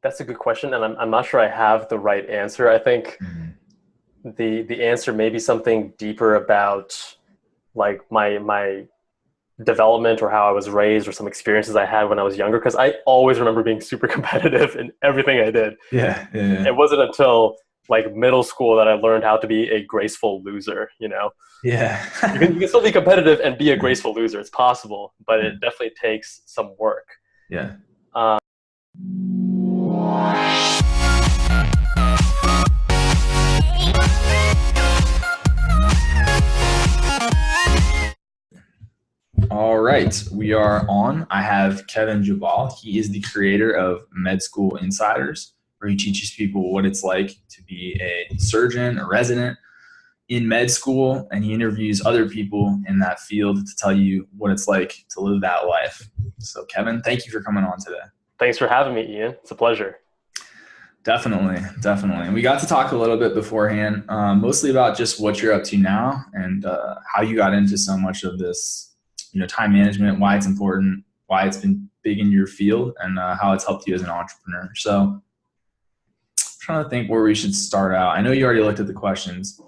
That's a good question, and I'm not sure I have the right answer. I think Mhm. the answer may be something deeper about like my development or how I was raised or some experiences I had when I was younger. Because I always remember being super competitive in everything I did. Yeah, yeah, It wasn't until like middle school that I learned how to be a graceful loser. You can yeah. still be competitive and be a graceful loser. It's possible, but it definitely takes some work. Yeah. Um, All right, we are on. I have Kevin Jubbal. He is the creator of Med School Insiders, where he teaches people what it's like to be a surgeon, a resident in med school, and he interviews other people in that field to tell you what it's like to live that life. So, Kevin, thank you for coming on today. Thanks for having me, Ian. It's a pleasure. Definitely, definitely. And we got to talk a little bit beforehand, mostly about just what you're up to now and how you got into so much of this, time management, why it's important, why it's been big in your field, and how it's helped you as an entrepreneur. So, I'm trying to think where we should start out. I know you already looked at the questions.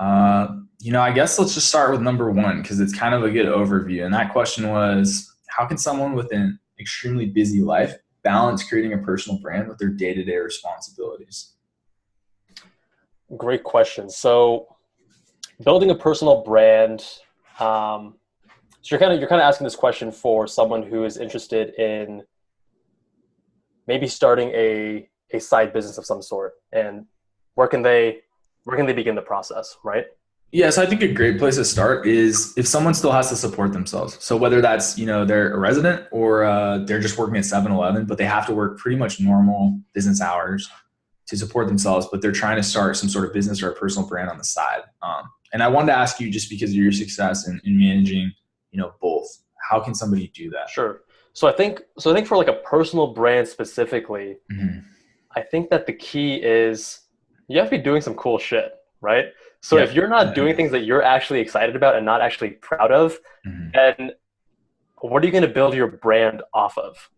I guess let's just start with number one because it's kind of a good overview. And that question was, how can someone with an extremely busy life balance creating a personal brand with their day-to-day responsibilities? Great question. So, building a personal brand. So you're kind of asking this question for someone who is interested in maybe starting a side business of some sort, and where can they begin the process, right? Yes, I think a great place to start is if someone still has to support themselves. So whether that's, they're a resident or they're just working at 7-Eleven, but they have to work pretty much normal business hours to support themselves, but they're trying to start some sort of business or a personal brand on the side. And I wanted to ask you, just because of your success in managing, both, how can somebody do that? Sure. So I think for like a personal brand specifically, Hmm. I think that the key is you have to be doing some cool shit, right? So if Yep. you're not doing things that you're actually excited about and not actually proud of, Hmm. then what are you going to build your brand off of?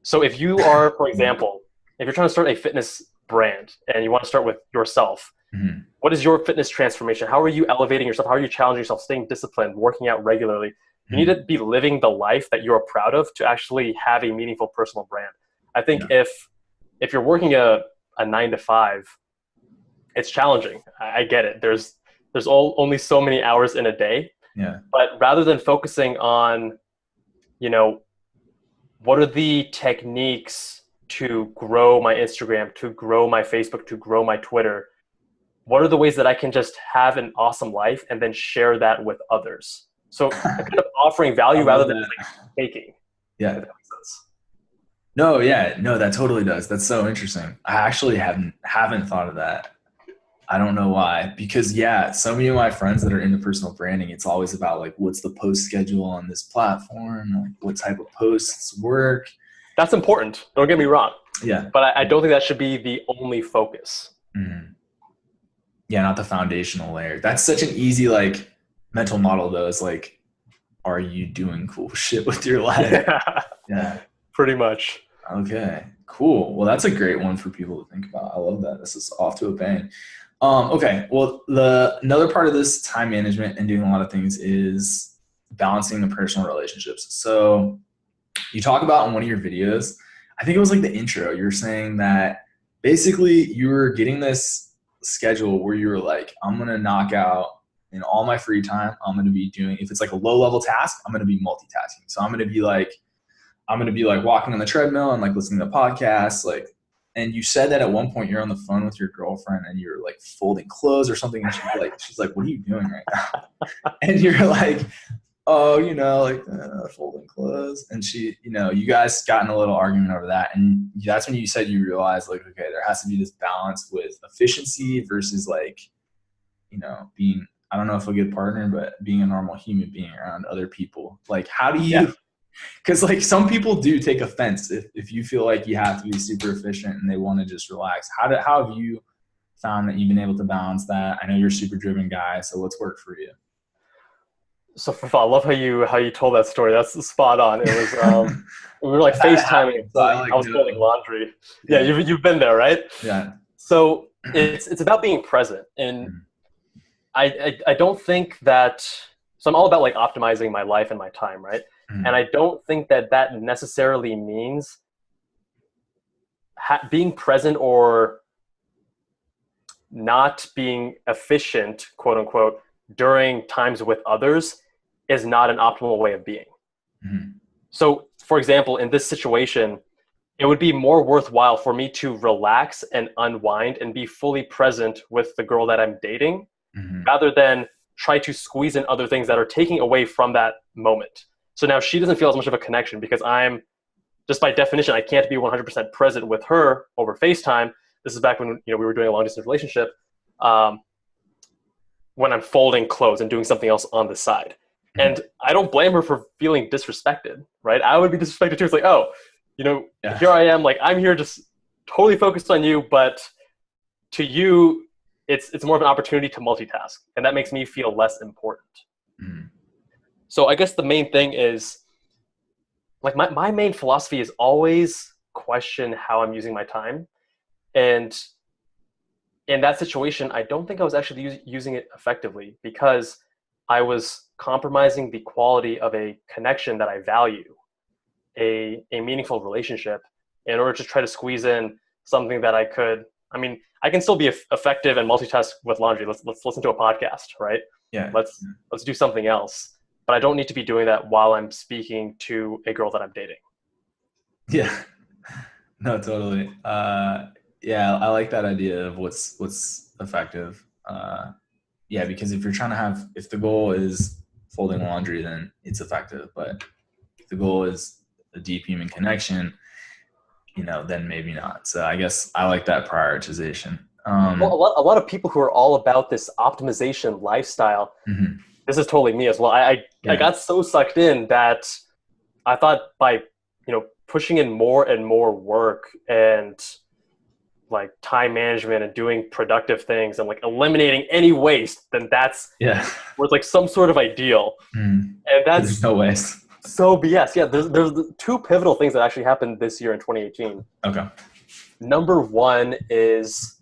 So if you are, for example, if you're trying to start a fitness brand and you want to start with yourself, Hmm. what is your fitness transformation? How are you elevating yourself? How are you challenging yourself, staying disciplined, working out regularly? You need to be living the life that you're proud of to actually have a meaningful personal brand. I think Yeah. if you're working a 9 to 5, it's challenging. I get it. There's only so many hours in a day, Yeah. but rather than focusing on, you know, what are the techniques to grow my Instagram, to grow my Facebook, to grow my Twitter? What are the ways that I can just have an awesome life and then share that with others? So kind of offering I value rather love than that. just like taking, if Yeah. that makes sense. No, yeah, no, that totally does. That's so interesting. I actually haven't thought of that. I don't know why. Because yeah, so many of my friends that are into personal branding, it's always about like what's the post schedule on this platform, like what type of posts work. That's important. Don't get me wrong, Yeah. but I don't think that should be the only focus. Mhm. Yeah, not the foundational layer. That's such an easy like mental model though. It's like, are you doing cool shit with your life? Yeah, Yeah. pretty much. Okay. Cool. Well, that's a great one for people to think about. I love that. This is off to a bang. Okay. Well, the another part of this time management and doing a lot of things is balancing the personal relationships. So you talk about in one of your videos, I think it was like the intro, you were saying that basically you were getting this schedule where you were like, I'm going to knock out in all my free time. I'm going to be doing, if it's like a low level task, I'm going to be multitasking. So I'm going to be like walking on the treadmill and like listening to podcasts, like, and you said that at one point you're on the phone with your girlfriend and you're like folding clothes or something. And she's like, what are you doing right now? And you're like, oh, like folding clothes. And she, you guys got in a little argument over that. And that's when you said you realized like, okay, there has to be this balance with efficiency versus like, being, I don't know if a good partner, but being a normal human being around other people. Like, how do Yeah. you, because like some people do take offense if you feel like you have to be super efficient and they want to just relax. How have you found that you've been able to balance that? I know you're a super driven guy, so what's worked for you? So first of all, I love how you told that story. That's spot on. It was we were like I've had it FaceTiming. happen, so I I like was folding know. laundry. Yeah, Yeah. you've been there, right? Yeah. So it's about being present, and I don't think that. So I'm all about like optimizing my life and my time, right? And I don't think that that necessarily means being present or not being efficient, quote unquote, during times with others is not an optimal way of being. Mhm. So, for example, in this situation, it would be more worthwhile for me to relax and unwind and be fully present with the girl that I'm dating Mhm. rather than try to squeeze in other things that are taking away from that moment. So now she doesn't feel as much of a connection because I'm just by definition, I can't be 100% present with her over FaceTime. This is back when we were doing a long distance relationship. Um, when I'm folding clothes and doing something else on the side, Mhm. and I don't blame her for feeling disrespected, right? I would be disrespected too. It's like, oh, Yeah. here I am, like I'm here just totally focused on you, but to you, it's more of an opportunity to multitask, and that makes me feel less important. Mhm. So I guess the main thing is like my main philosophy is always question how I'm using my time. And in that situation, I don't think I was actually using it effectively because I was compromising the quality of a connection that I value, a meaningful relationship, in order to try to squeeze in something that I could. I mean, I can still be effective and multitask with laundry. Let's listen to a podcast, right? Yeah. Let's do something else. But I don't need to be doing that while I'm speaking to a girl that I'm dating. Yeah. No, totally. Yeah, I like that idea of what's effective. Yeah, because if the goal is folding laundry, then it's effective. But if the goal is a deep human connection, then maybe not. So I guess I like that prioritization. Well, a lot of people who are all about this optimization lifestyle, Mhm. this is totally me as well. I Yeah. got so sucked in that I thought by pushing in more and more work and like time management and doing productive things and like eliminating any waste, then that's Yeah. was like some sort of ideal. Mhm. And There's that's no waste. so BS. Yeah, there's two pivotal things that actually happened this year in 2018. Okay. Number one is,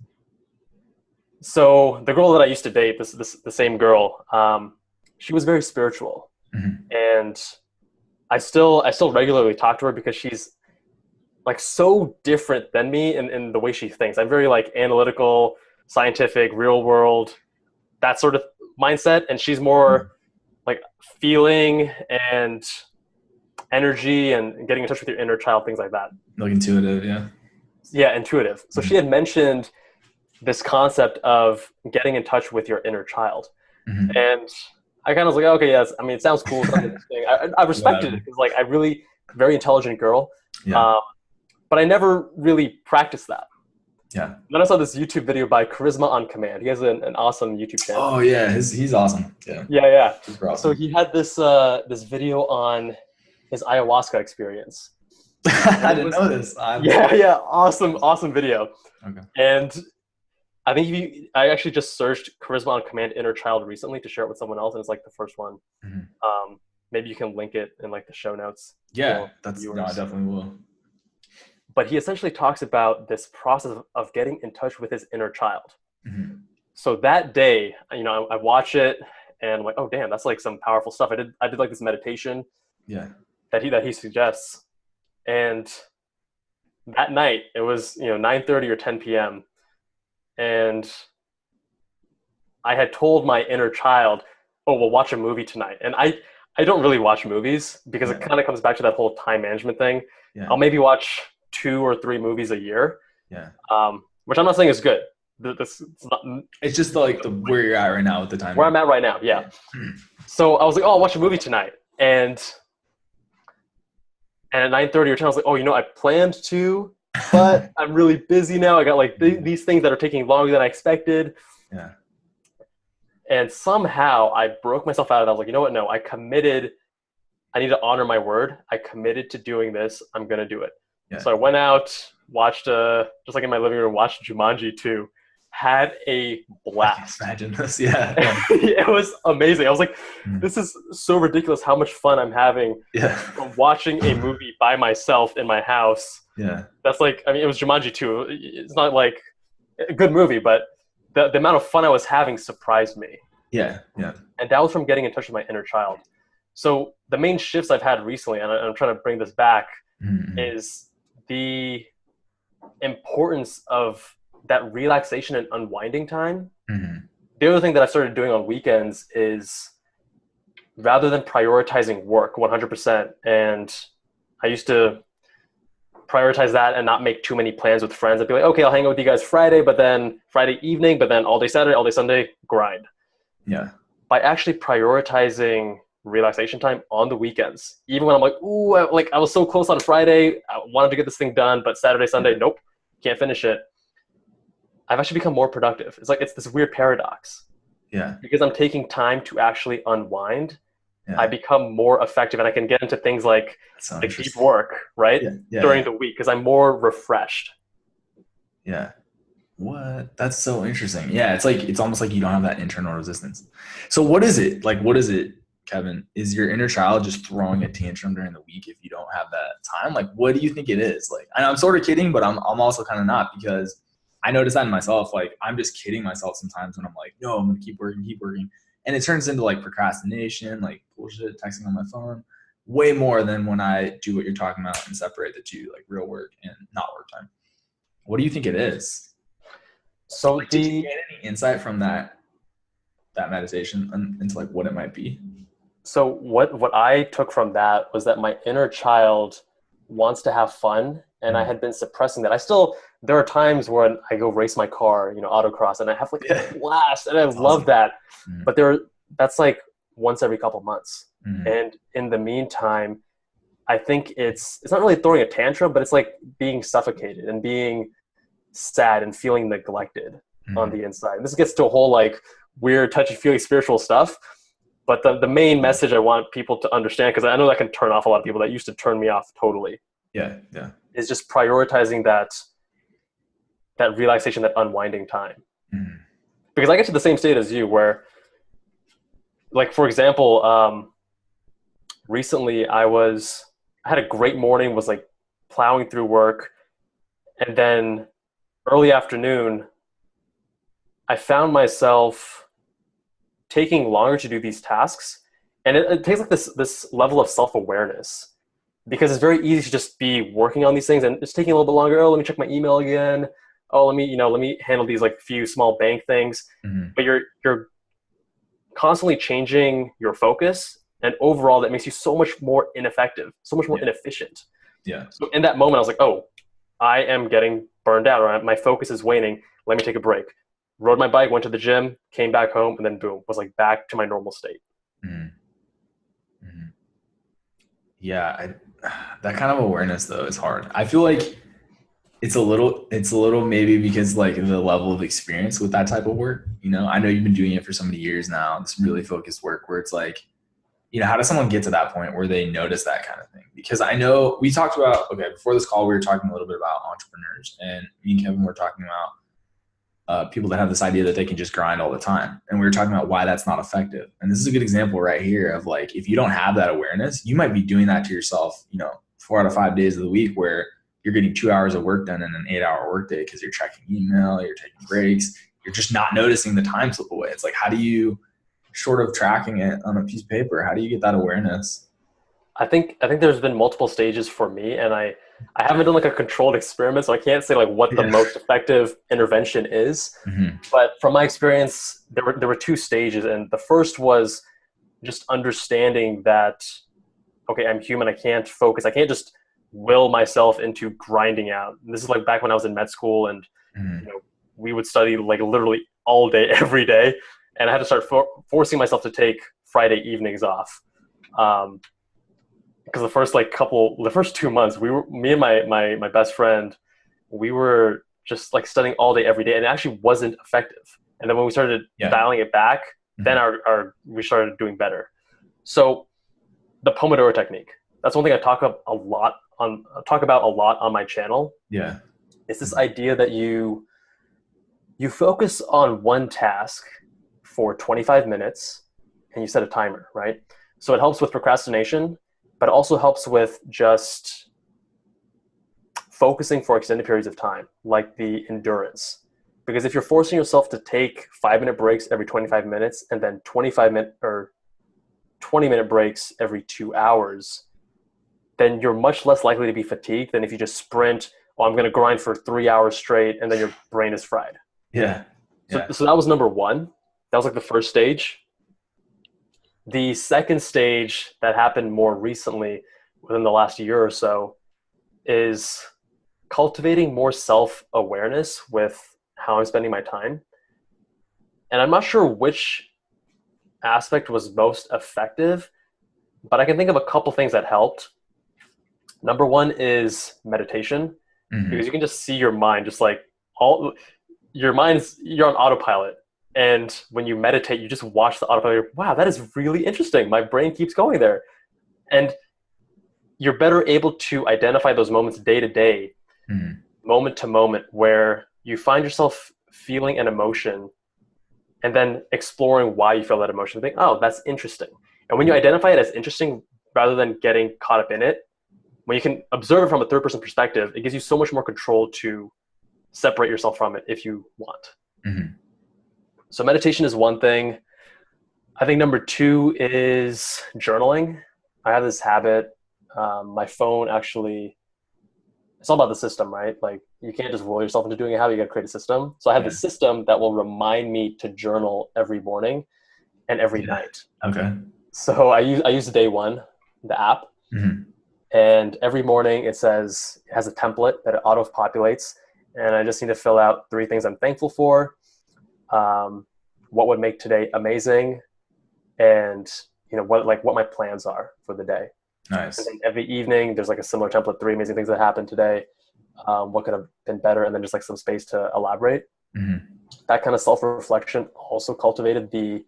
so the girl that I used to date, this the same girl, she was very spiritual, Mhm. and I still regularly talk to her because she's like so different than me in the way she thinks. I'm very like analytical, scientific, real world, that sort of mindset, and she's more like feeling and energy and getting in touch with your inner child, things like that. Like intuitive, yeah. Yeah, intuitive. So she Mhm. had mentioned this concept of getting in touch with your inner child. Mhm. And I kind of was like, okay, yes. I mean, it sounds cool. It sounds interesting. I respected Whatever. it because, like, I really very intelligent girl, Yeah. um, but I never really practiced that. Yeah. Then I saw this YouTube video by Charisma on Command. He has an awesome YouTube channel. Oh yeah, he's awesome. Yeah. Yeah, yeah. Super So awesome. he had this video on his ayahuasca experience, and I it didn't was know this. yeah, yeah, awesome video. Okay. And I think I actually just searched Charisma on Command Inner Child recently to share it with someone else, and it's like the first one. Mhm. Maybe you can link it in like the show notes Yeah, for no, I viewers. definitely will. But he essentially talks about this process of getting in touch with his inner child. Mhm. So that day, I watch it and I'm like, oh damn, that's like some powerful stuff. I did like this meditation Yeah. that he suggests, and that night it was 9:30 or 10 p.m. and I had told my inner child, oh, we'll watch a movie tonight. And I don't really watch movies because it Yeah. kind of comes back to that whole time management thing. Yeah. I'll maybe watch 2 or 3 movies a year, Yeah. which I'm not saying is good. It's not It's just like the where you're at right now with the where timing. I'm at right now. Yeah. Yeah. So I was like, oh, I'll watch a movie tonight. And at 9:30 or 10, I was like, oh, I planned to, but I'm really busy now. I got like these things that are taking longer than I expected. Yeah. And somehow I broke myself out of that. I was like, you know what? No, I committed. I need to honor my word. I committed to doing this. I'm going to do it. Yeah. So I went out, watched, just like in my living room, watched Jumanji 2. had a blast. I can imagine this. Yeah. It was amazing. I was like, Mm. this is so ridiculous how much fun I'm having Yeah. from watching a movie by myself in my house. Yeah. That's like, I mean, it was Jumanji too. It's not like a good movie, but the amount of fun I was having surprised me. Yeah. Yeah. And that was from getting in touch with my inner child. So the main shifts I've had recently, and I'm trying to bring this back, Mm-hmm. is the importance of that relaxation and unwinding time. Mm-hmm. The other thing that I started doing on weekends is rather than prioritizing work 100%, and I used to prioritize that and not make too many plans with friends. I'd be like, okay, I'll hang out with you guys Friday, but then Friday evening, but then all day Saturday, all day Sunday, grind. Yeah. By actually prioritizing relaxation time on the weekends, even when I'm like, ooh, I was so close on Friday, I wanted to get this thing done, but Saturday, Sunday, nope, can't finish it. I've actually become more productive. It's like, it's this weird paradox. Yeah. Because I'm taking time to actually unwind, Yeah. I become more effective, and I can get into things like deep work, right? Yeah. Yeah. During the week, because I'm more refreshed. Yeah. What? That's so interesting. Yeah. It's like, it's almost like you don't have that internal resistance. So what is it? Like, what is it, Kevin? Is your inner child just throwing a tantrum during the week if you don't have that time? Like, what do you think it is? Like, and I'm sort of kidding, but I'm also kind of not, because I notice that in myself. Like, I'm just kidding myself sometimes when I'm like, no, I'm going to keep working. And it turns into like procrastination, like bullshit, texting on my phone, way more than when I do what you're talking about and separate the two, like real work and not work time. What do you think it is? So like, did you get any insight from that meditation into like what it might be? So what I took from that was that my inner child wants to have fun, and I had been suppressing that. There are times when I go race my car, autocross, and I have like a blast, and I love that. But that's like once every couple months. And in the meantime, I think it's not really throwing a tantrum, but it's like being suffocated and being sad and feeling neglected on the inside. And this gets to a whole like weird touchy-feely spiritual stuff. But the main message I want people to understand, because I know that can turn off a lot of people, that used to turn me off totally. Yeah. Is just prioritizing that relaxation, that unwinding time. Because I get to the same state as you, where, like, for example, recently I had a great morning, was like plowing through work, and then early afternoon, I found myself taking longer to do these tasks. And it takes like this level of self-awareness, because it's very easy to just be working on these things and it's taking a little bit longer. Oh, let me check my email again. Oh, let me handle these like few small bank things. But you're constantly changing your focus, and overall that makes you so much more ineffective, so much more inefficient. Yeah. So in that moment, I was like, oh, I am getting burned out, or my focus is waning. Let me take a break. Rode my bike, went to the gym, came back home, and then boom, was like back to my normal state. Yeah, that kind of awareness though is hard. I feel like it's a little maybe because like the level of experience with that type of work. I know you've been doing it for so many years now. This really focused work where it's like, how does someone get to that point where they notice that kind of thing? Because I know we talked about, before this call, we were talking a little bit about entrepreneurs, and me and Kevin were talking about people that have this idea that they can just grind all the time. And we were talking about why that's not effective. And this is a good example right here of like, if you don't have that awareness, you might be doing that to yourself, 4 out of 5 days of the week, where you're getting 2 hours of work done in an 8-hour workday because you're checking email, you're taking breaks, you're just not noticing the time slip away. It's like, how do you, short of tracking it on a piece of paper, how do you get that awareness? I think there's been multiple stages for me, and I haven't done like a controlled experiment, so I can't say like what the most effective intervention is. But from my experience, there were 2 stages, and the first was just understanding that, okay, I'm human, I can't focus, I can't just will myself into grinding out. And this is like back when I was in med school, and we would study like literally all day, every day, and I had to start forcing myself to take Friday evenings off. Because the first 2 months, me and my best friend, we were just like studying all day, every day, and it actually wasn't effective. And then when we started dialing it back, then we started doing better. So the Pomodoro Technique, that's one thing I talk about a lot on my channel. Yeah. It's this idea that you you focus on one task for 25 minutes and you set a timer, right? So it helps with procrastination, but it also helps with just focusing for extended periods of time, like the endurance. Because if you're forcing yourself to take 5-minute breaks every 25 minutes and then 25-minute or 20-minute breaks every 2 hours, then you're much less likely to be fatigued than if you just sprint, oh, I'm going to grind for 3 hours straight, and then your brain is fried. Yeah. So that was number one. That was like the first stage. The second stage that happened more recently, within the last year or so, is cultivating more self-awareness with how I'm spending my time. And I'm not sure which aspect was most effective, but I can think of a couple things that helped. Number one is meditation, because you can just see your mind, just like you're on autopilot. And when you meditate, you just watch the autopilot. Wow, that is really interesting. My brain keeps going there. And you're better able to identify those moments day to day, moment to moment, where you find yourself feeling an emotion and then exploring why you feel that emotion. Think, oh, that's interesting. And when you identify it as interesting, rather than getting caught up in it, when you can observe it from a third person perspective, it gives you so much more control to separate yourself from it if you want. So meditation is one thing. I think number two is journaling. I have this habit. My phone actually, it's all about the system, right? Like you can't just roll yourself into doing a habit. You got to create a system. So I have this system that will remind me to journal every morning and every night. Okay. So I use day one, the app, and every morning it has a template that it auto-populates, and I just need to fill out 3 things I'm thankful for, what would make today amazing, and what my plans are for the day. Nice. And then every evening there's like a similar template, 3 amazing things that happened today, what could have been better, and then just like some space to elaborate. That kind of self-reflection also cultivated the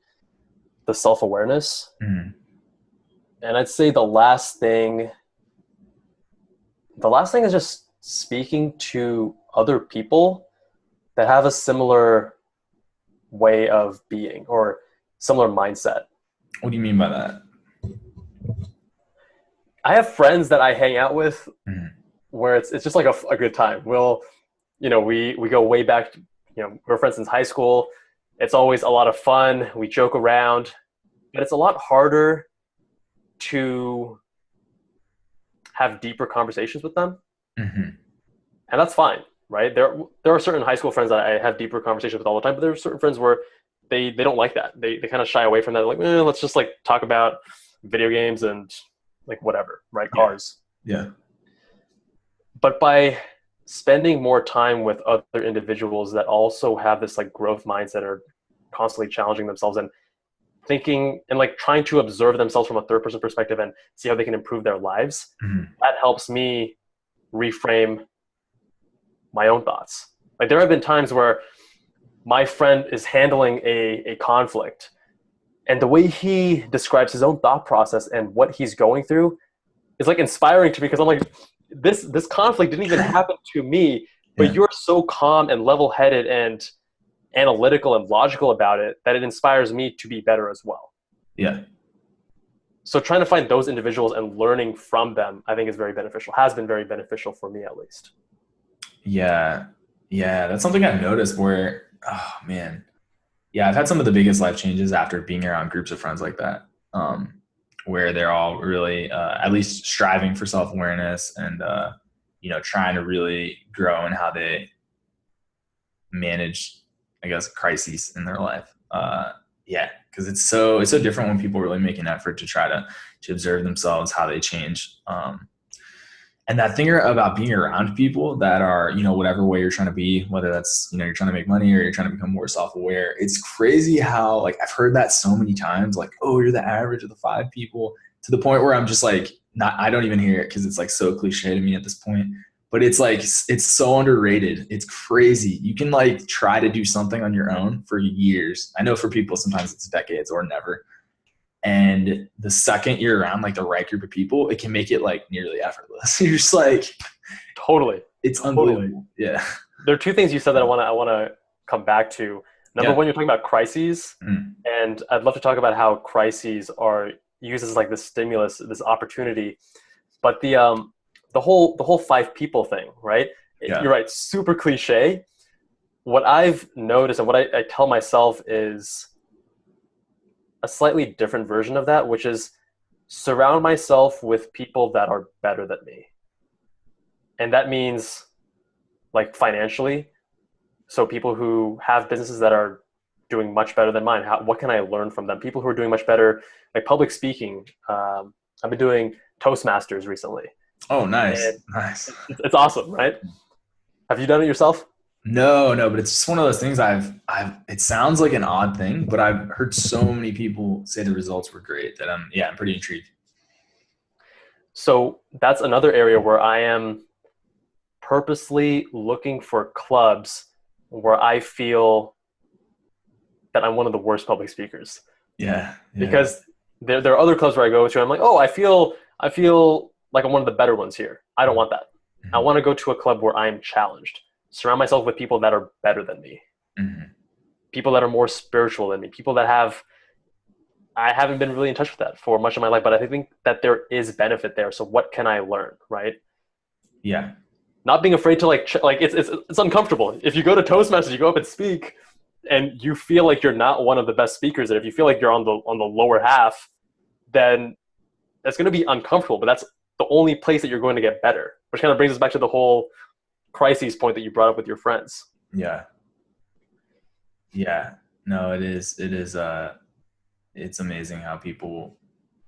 self-awareness. And I'd say the last thing is just speaking to other people that have a similar way of being or similar mindset. What do you mean by that? I have friends that I hang out with where it's just like a good time. We go way back, we're friends since high school. It's always a lot of fun. We joke around, but it's a lot harder to have deeper conversations with them. And that's fine, right? There are certain high school friends that I have deeper conversations with all the time, but there are certain friends where they don't like that. They kind of shy away from that. They're like, let's just like talk about video games and like whatever, right? Cars. Yeah. But by spending more time with other individuals that also have this like growth mindset or constantly challenging themselves and thinking and like trying to observe themselves from a third person perspective and see how they can improve their lives, that helps me reframe my own thoughts. Like there have been times where my friend is handling a conflict, and the way he describes his own thought process and what he's going through is like inspiring to me, because I'm like, this conflict didn't even happen to me, but you're so calm and level-headed and analytical and logical about it that it inspires me to be better as well. Yeah. So trying to find those individuals and learning from them, I think is very beneficial, has been very beneficial for me at least. Yeah. Yeah. That's something I've noticed where, oh man. Yeah. I've had some of the biggest life changes after being around groups of friends like that, where they're all really, at least striving for self-awareness and, trying to really grow in how they manage, I guess, crises in their life. Because it's so different when people really make an effort to try to observe themselves, how they change. And that thing about being around people that are, whatever way you're trying to be, whether that's, you're trying to make money or you're trying to become more self-aware. It's crazy how, like, I've heard that so many times, like, oh, you're the average of the 5 people, to the point where I'm just like, I don't even hear it because it's like so cliche to me at this point. But it's like, it's so underrated. It's crazy. You can like try to do something on your own for years. I know for people, sometimes it's decades or never. And the second you're around like the right group of people, it can make it like nearly effortless. You're just like, totally. It's unbelievable. Yeah. There are 2 things you said that I want to come back to. Number Yeah. one, you're talking about crises, Mm. and I'd love to talk about how crises are used as like this stimulus, this opportunity. But the whole five people thing, right? Yeah. You're right, super cliche. What I've noticed and what I tell myself is a slightly different version of that, which is surround myself with people that are better than me. And that means like financially. So people who have businesses that are doing much better than mine, what can I learn from them? People who are doing much better, like public speaking. I've been doing Toastmasters recently, Oh, and nice. Nice. it's awesome, right? Have you done it yourself? No, but it's just one of those things it sounds like an odd thing, but I've heard so many people say the results were great that I'm pretty intrigued. So that's another area where I am purposely looking for clubs where I feel that I'm one of the worst public speakers. Yeah. Yeah. Because there are other clubs where I go to, I'm like, oh, I feel like I'm one of the better ones here. I don't want that. I Mhm. want to go to a club where I'm challenged. Surround myself with people that are better than me, Mhm. people that are more spiritual than me, people that have. I haven't been really in touch with that for much of my life, but I think that there is benefit there. So what can I learn, right? Yeah. Not being afraid to like it's uncomfortable. If you go to Toastmasters, you go up and speak, and you feel like you're not one of the best speakers, and if you feel like you're on the lower half, then that's going to be uncomfortable. But that's the only place that you're going to get better, which kind of brings us back to the whole crises point that you brought up with your friends. Yeah. Yeah. No, it is. It is. It's amazing how people,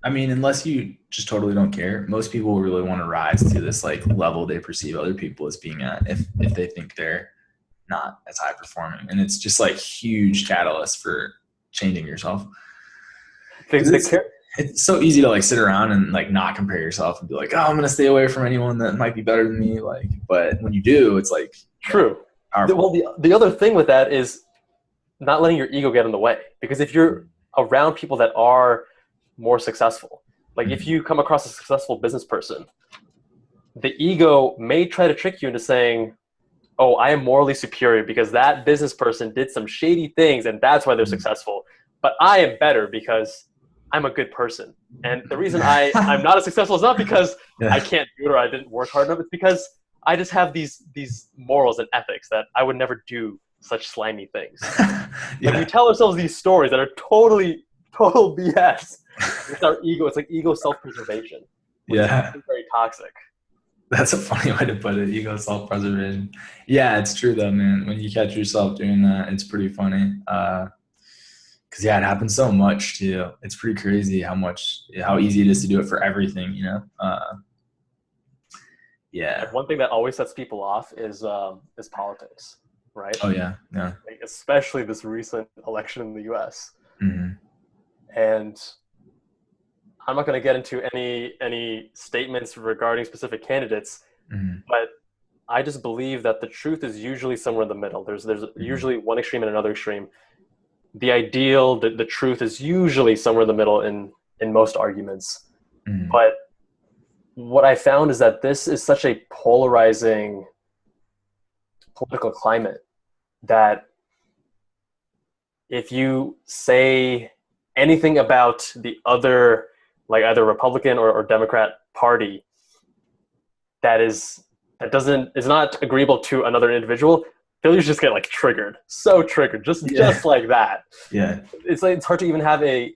I mean, unless you just totally don't care, most people really want to rise to this like level they perceive other people as being at if they think they're not as high performing. And it's just like huge catalyst for changing yourself. The, Because the care, it's so easy to like sit around and like not compare yourself and be like, oh, I'm gonna stay away from anyone that might be better than me. Like, but when you do, it's like True. powerful. The other thing with that is not letting your ego get in the way. Because if you're around people that are more successful, like if you come across a successful business person, the ego may try to trick you into saying, oh, I am morally superior because that business person did some shady things and that's why they're successful. But I am better because I'm a good person. And the reason I'm not as successful is not because I Yeah. can't do it or I didn't work hard enough. It's because I just have these morals and ethics that I would never do such slimy things. Like we Yeah. tell ourselves these stories that are total BS. It's our ego. It's like ego self-preservation, which is Yeah. very toxic. That's a funny way to put it. Ego self-preservation. Yeah, it's true though, man. When you catch yourself doing that, it's pretty funny. Cause yeah, it happens so much too. It's pretty crazy how easy it is to do it for everything, you know? And Yeah. one thing that always sets people off is politics, right? Oh yeah. Yeah. Like, especially this recent election in the U.S. Hmm. And I'm not going to get into any statements regarding specific candidates, Hmm. but I just believe that the truth is usually somewhere in the middle. There's usually one extreme and another extreme. The ideal, the truth is usually somewhere in the middle in most arguments. Hmm. But what I found is that this is such a polarizing political climate that if you say anything about the other, like either Republican or Democrat party, that is not agreeable to another individual, they'll usually just get like triggered, so triggered, just Yeah. like that. Yeah. It's like it's hard to even have a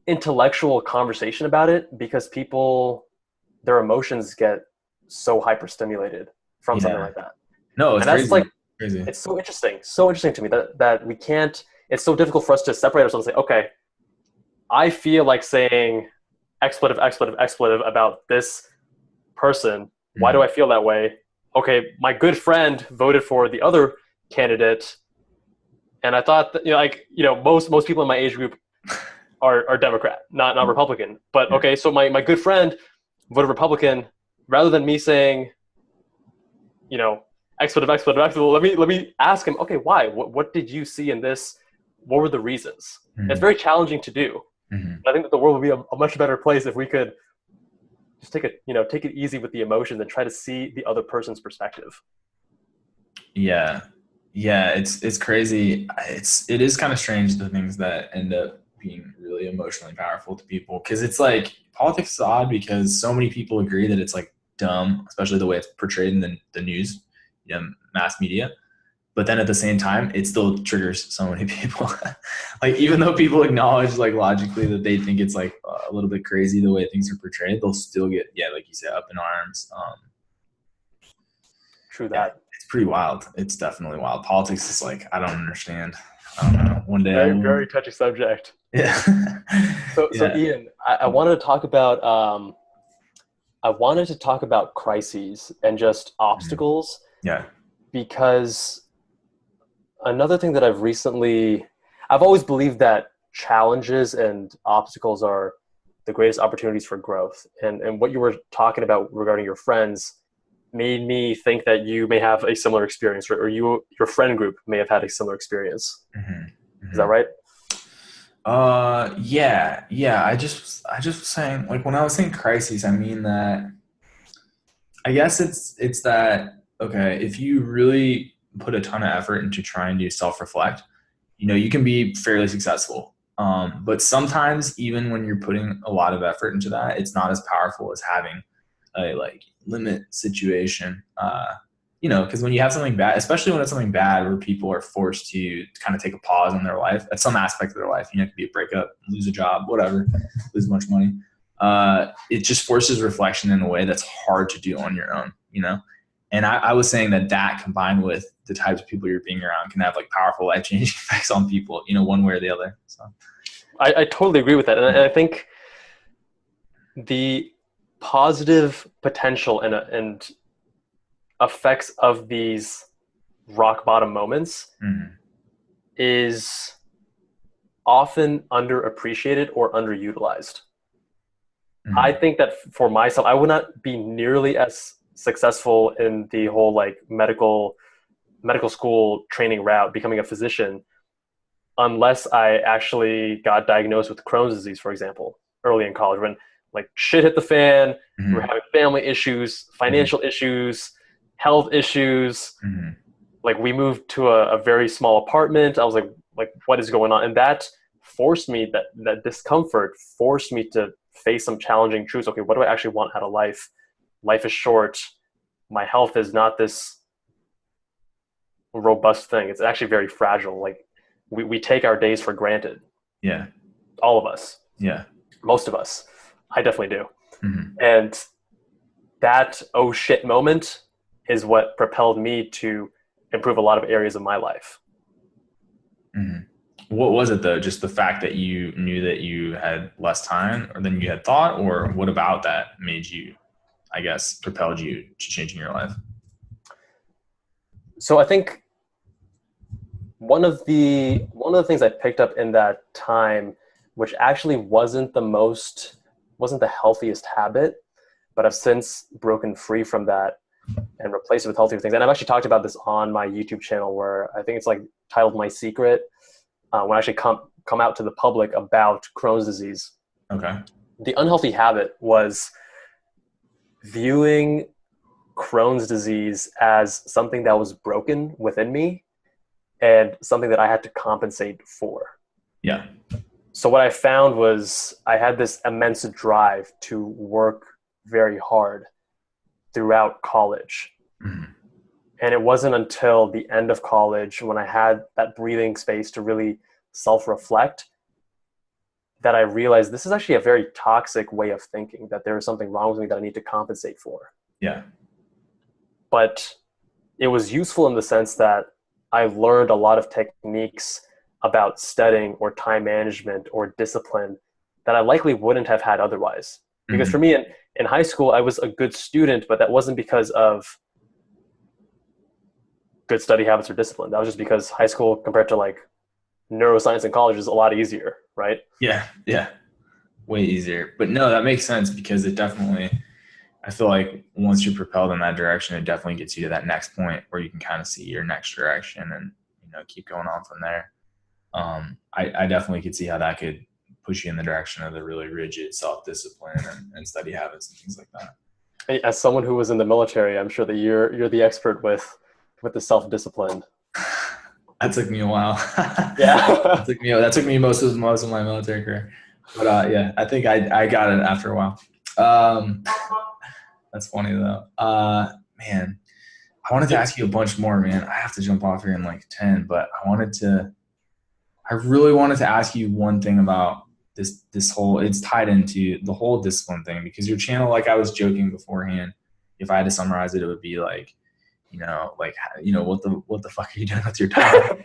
intellectual conversation about it because people, their emotions get so hyperstimulated from something Yeah. like that. No, it's And that's like, crazy. Crazy. it's so interesting to me that we can't, it's so difficult for us to separate ourselves and say, okay, I feel like saying expletive about this person. Why do Mhm. I feel that way? Okay, my good friend voted for the other candidate, and I thought that, most people in my age group are Democrat, not Republican. But Yeah. okay, so my good friend voted Republican. Rather than me saying, expletive, let me ask him, okay, why? What did you see in this? What were the reasons? It's Mhm. very challenging to do. Mhm. I think that the world would be a much better place if we could just take it easy with the emotions and try to see the other person's perspective. Yeah. Yeah. It's crazy. It is kind of strange the things that end up being really emotionally powerful to people. Cause it's like politics is odd because so many people agree that it's like dumb, especially the way it's portrayed in the news, mass media. But then at the same time, it still triggers so many people. Like even though people acknowledge like logically that they think it's like a little bit crazy the way things are portrayed, they'll still get, yeah, like you said, up in arms. True Yeah, that. it's pretty wild. It's definitely wild. Politics is like I don't understand. I don't know. One day I Very, will. very touchy subject. Yeah, So yeah, Ian, I wanted to talk about crises and just mhm. obstacles, Yeah. because another thing that I've always believed that challenges and obstacles are the greatest opportunities for growth. And what you were talking about regarding your friends made me think that you may have a similar experience, or your friend group may have had a similar experience. Hmm. Is that Hmm. right? Yeah, yeah. I just was saying like when I was saying crises, I mean that I guess it's that okay, if you really put a ton of effort into trying to self-reflect, you can be fairly successful. But sometimes even when you're putting a lot of effort into that, it's not as powerful as having a like limit situation. Because when you have something bad, especially when it's something bad where people are forced to kind of take a pause in their life at some aspect of their life, it could be a breakup, lose a job, whatever, lose much money. It just forces reflection in a way that's hard to do on your own. And I was saying that combined with the types of people you're being around can have like powerful life changing effects on people, one way or the other. So, I totally agree with that. And yeah. I think the positive potential and effects of these rock bottom moments Mhm. is often underappreciated or underutilized. I Mhm. think that for myself, I would not be nearly as successful in the whole like medical school training route, becoming a physician, unless I actually got diagnosed with Crohn's disease, for example, early in college when like shit hit the fan. We were Mhm. having family issues, Mhm. financial issues, health issues. Mhm. Like we moved to a very small apartment. I was like, what is going on? And that forced me, that discomfort forced me to face some challenging truths. Okay, what do I actually want out of life? Life is short. My health is not this robust thing. It's actually very fragile. Like we take our days for granted. Yeah. All of us, Yeah. most of us. I definitely do. Mhm. And that oh shit moment is what propelled me to improve a lot of areas of my life. Mhm. What was it though? Just the fact that you knew that you had less time or than you had thought, or what about that made you, I guess, propelled you to changing your life? So I think one of the things I picked up in that time, which actually wasn't the healthiest habit, but I've since broken free from that and replaced it with healthier things. And I've actually talked about this on my YouTube channel, where I think it's like titled "My Secret," when I actually come out to the public about Crohn's disease. Okay. The unhealthy habit was viewing Crohn's disease as something that was broken within me and something that I had to compensate for. Yeah. So what I found was I had this immense drive to work very hard throughout college. Mhm. And it wasn't until the end of college, when I had that breathing space to really self-reflect, that I realized this is actually a very toxic way of thinking, that there is something wrong with me that I need to compensate for. Yeah. But it was useful in the sense that I learned a lot of techniques about studying or time management or discipline that I likely wouldn't have had otherwise. Because for Mhm. me in high school, I was a good student, but that wasn't because of good study habits or discipline. That was just because high school compared to like neuroscience in college is a lot easier, right? Yeah. Yeah. Way easier. But no, that makes sense because it definitely, I feel like once you're propelled in that direction, it definitely gets you to that next point where you can kind of see your next direction and, keep going on from there. I definitely could see how that could push you in the direction of the really rigid self-discipline and study habits and things like that. As someone who was in the military, I'm sure that you're the expert with with the self-discipline? That took me a while. Yeah. That took me most of my military career. But yeah, I think I got it after a while. That's funny though. Man, I wanted to ask you a bunch more, man. I have to jump off here in like 10, but I really wanted to ask you one thing about this whole, it's tied into the whole discipline thing, because your channel, like I was joking beforehand, if I had to summarize it, it would be like, what the fuck are you doing with your time?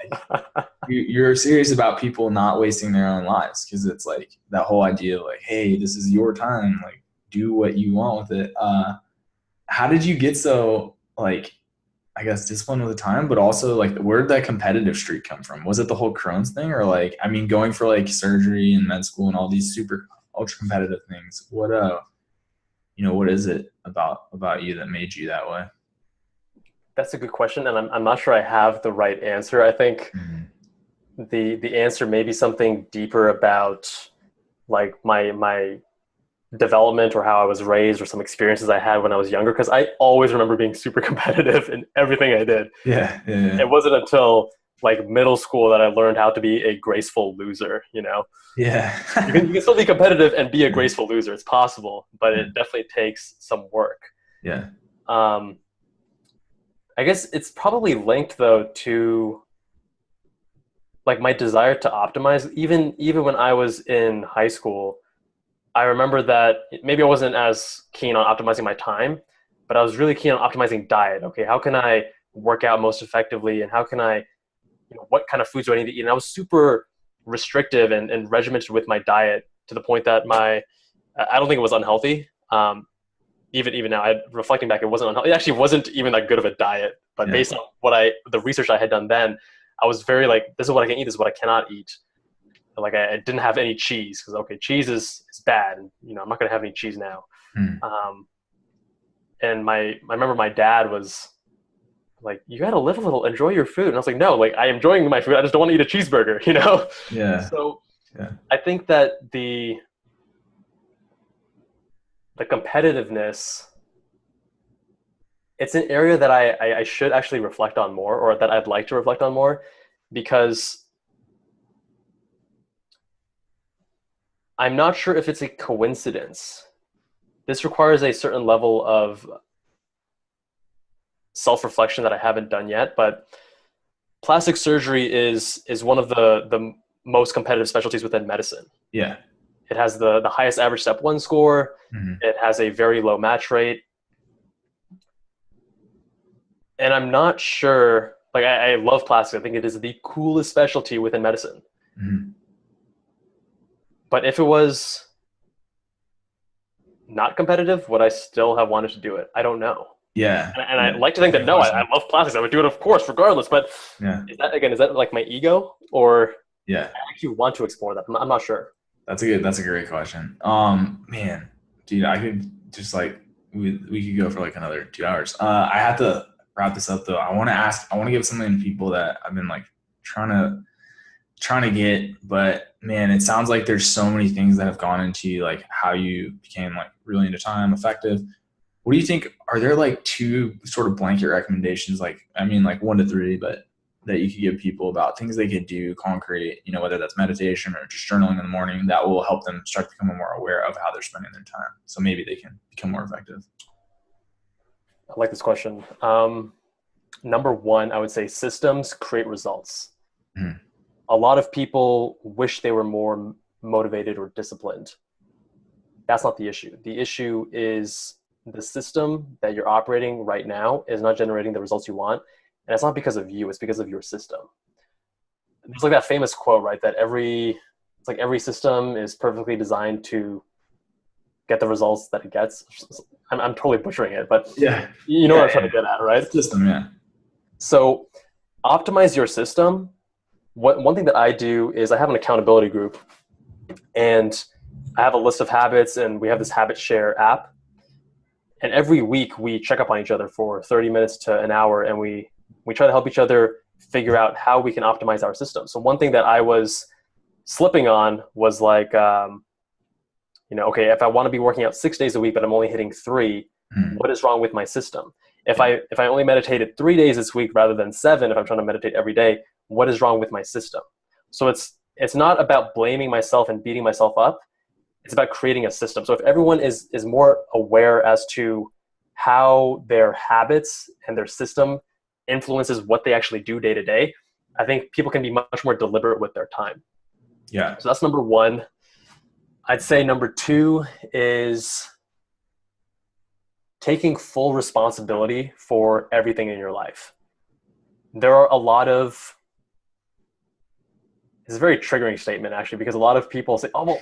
You're serious about people not wasting their own lives, because it's like that whole idea of like, hey, this is your time, like do what you want with it. How did you get so like, I guess, disciplined with the time, but also like where did that competitive streak come from? Was it the whole Crohn's thing, or like, I mean, going for like surgery and med school and all these super ultra competitive things? What is it about you that made you that way? That's a good question, and I'm not sure I have the right answer. I think the answer may be something deeper about like my development or how I was raised or some experiences I had when I was younger, because I always remember being super competitive in everything I did. Yeah. It wasn't until like middle school that I learned how to be a graceful loser, you know? Yeah. You can still be competitive and be a graceful loser. It's possible, but it definitely takes some work. Yeah. I guess it's probably linked though to like my desire to optimize. Even when I was in high school, I remember that maybe I wasn't as keen on optimizing my time, but I was really keen on optimizing diet. Okay, how can I work out most effectively, and how can I, what kind of foods do I need to eat? And I was super restrictive and regimented with my diet to the point that I don't think it was unhealthy. Even now, reflecting back, it wasn't unhealthy. It actually wasn't even that good of a diet. But based on the research I had done then, I was very like, this is what I can eat, this is what I cannot eat. Like I didn't have any cheese because cheese is bad, and I'm not gonna have any cheese now. And I remember my dad was like, you gotta live a little, enjoy your food. And I was like, no, like I'm enjoying my food, I just don't want to eat a cheeseburger, Yeah. So I think that the competitiveness, it's an area that I should actually reflect on more, or that I'd like to reflect on more, because I'm not sure if it's a coincidence. This requires a certain level of self-reflection that I haven't done yet, but plastic surgery is one of the most competitive specialties within medicine. Yeah. It has the highest average step 1 score. It has a very low match rate. And I'm not sure, like I love plastic. I think it is the coolest specialty within medicine. But if it was not competitive, would I still have wanted to do it? I don't know. Yeah. And I like to think that, no, I love plastics. I would do it, of course, regardless. But is that like my ego, or I actually want to explore that? I'm not sure. That's a great question. Man, dude, I could just like, we could go for like another 2 hours. I have to wrap this up though. I want to give something to people that I've been like trying to get, but man, it sounds like there's so many things that have gone into like how you became like really into time, effective. What do you think? Are there like 2 sort of blanket recommendations? Like, I mean, like 1 to 3, but that you could give people about things they could do concrete, whether that's meditation or just journaling in the morning, that will help them start becoming more aware of how they're spending their time. So maybe they can become more effective. I like this question. Number 1, I would say systems create results. A lot of people wish they were more motivated or disciplined. That's not the issue. The issue is the system that you're operating right now is not generating the results you want. And it's not because of you, it's because of your system. There's like that famous quote, right? That every system is perfectly designed to get the results that it gets. I'm totally butchering it, but what I'm trying to get at, right? System, yeah. So optimize your system. One thing that I do is I have an accountability group, and I have a list of habits, and we have this habit share app. And every week we check up on each other for 30 minutes to an hour, and we try to help each other figure out how we can optimize our system. So one thing that I was slipping on was like, okay, if I want to be working out 6 days a week, but I'm only hitting 3, what is wrong with my system? If I only meditated 3 days this week rather than 7, if I'm trying to meditate every day, what is wrong with my system? So it's not about blaming myself and beating myself up. It's about creating a system. So if everyone is more aware as to how their habits and their system influences what they actually do day to day, I think people can be much more deliberate with their time. Yeah. So that's number one. I'd say number two is taking full responsibility for everything in your life. There are a lot of, it's a very triggering statement actually, because a lot of people say, oh, well,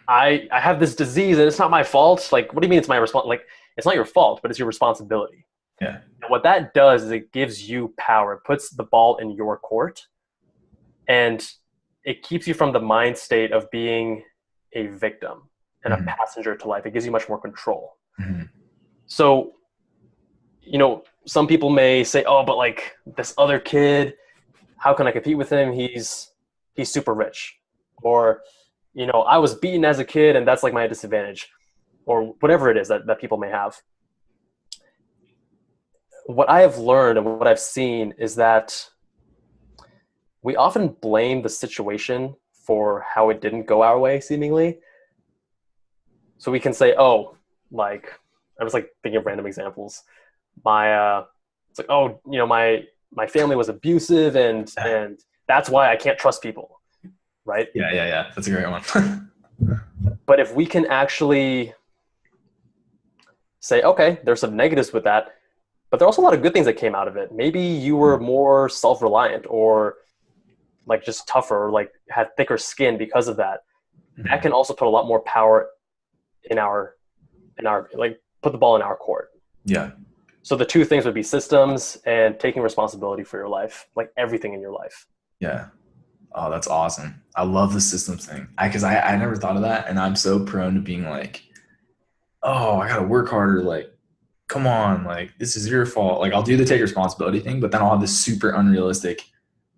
I have this disease and it's not my fault. Like, what do you mean it's my response? Like, it's not your fault, but it's your responsibility. Yeah. And what that does is it gives you power. It puts the ball in your court, and it keeps you from the mind state of being a victim and a passenger to life. It gives you much more control. So, some people may say, oh, but like this other kid, how can I compete with him? He's super rich. Or, I was beaten as a kid and that's like my disadvantage, or whatever it is that people may have. What I have learned and what I've seen is that we often blame the situation for how it didn't go our way, seemingly. So we can say, oh, like, I was like thinking of random examples. It's like, oh, my family was abusive and that's why I can't trust people. Right? Yeah. That's a great one. But if we can actually say, okay, there's some negatives with that, but there are also a lot of good things that came out of it. Maybe you were more self-reliant or like just tougher, or like had thicker skin because of that. That can also put a lot more power in our like put the ball in our court. Yeah. So the two things would be systems and taking responsibility for your life, like everything in your life. Yeah. Oh, that's awesome. I love the systems thing. Because I never thought of that. And I'm so prone to being like, oh, I got to work harder. Like, come on, like, this is your fault. Like, I'll do the take responsibility thing, but then I'll have this super unrealistic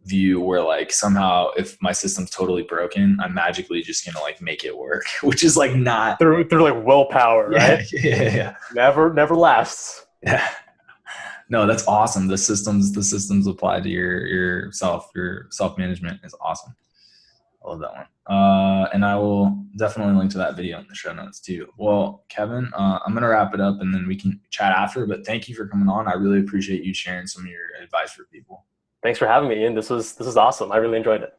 view where like somehow if my system's totally broken, I'm magically just going to like make it work, which is like not through like willpower, right? Yeah. Never lasts. Yeah. No, that's awesome. The systems applied to your self-management is awesome. I love that one. And I will definitely link to that video in the show notes too. Well, Kevin, I'm going to wrap it up and then we can chat after, but thank you for coming on. I really appreciate you sharing some of your advice for people. Thanks for having me, Ian. This was awesome. I really enjoyed it.